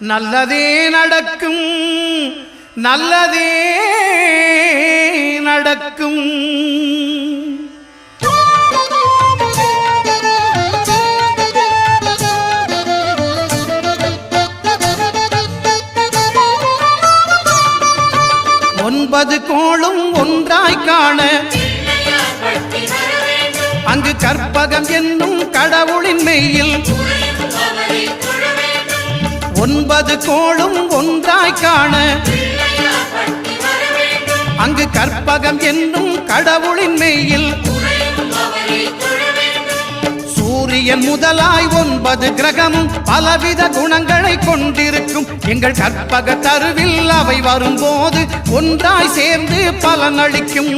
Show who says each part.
Speaker 1: நல்லதே நடக்கும், நல்லதே நடக்கும். ஒன்பது கோளும் ஒன்றாய் காண அங்கு கற்பகம் என்னும் கடவுளின் மெய்யில் ஒன்பது கோளும் ஒன்றாய் காண அங்கு கற்பகம் என்னும் கடவுளின் மெய்யில் சூரியன் முதலாய் 9 கிரகமும் பலவித குணங்களை கொண்டிருக்கும். எங்கள் கற்பக தருவில் அவை வரும்போது ஒன்றாய் சேர்ந்து பலனளிக்கும்.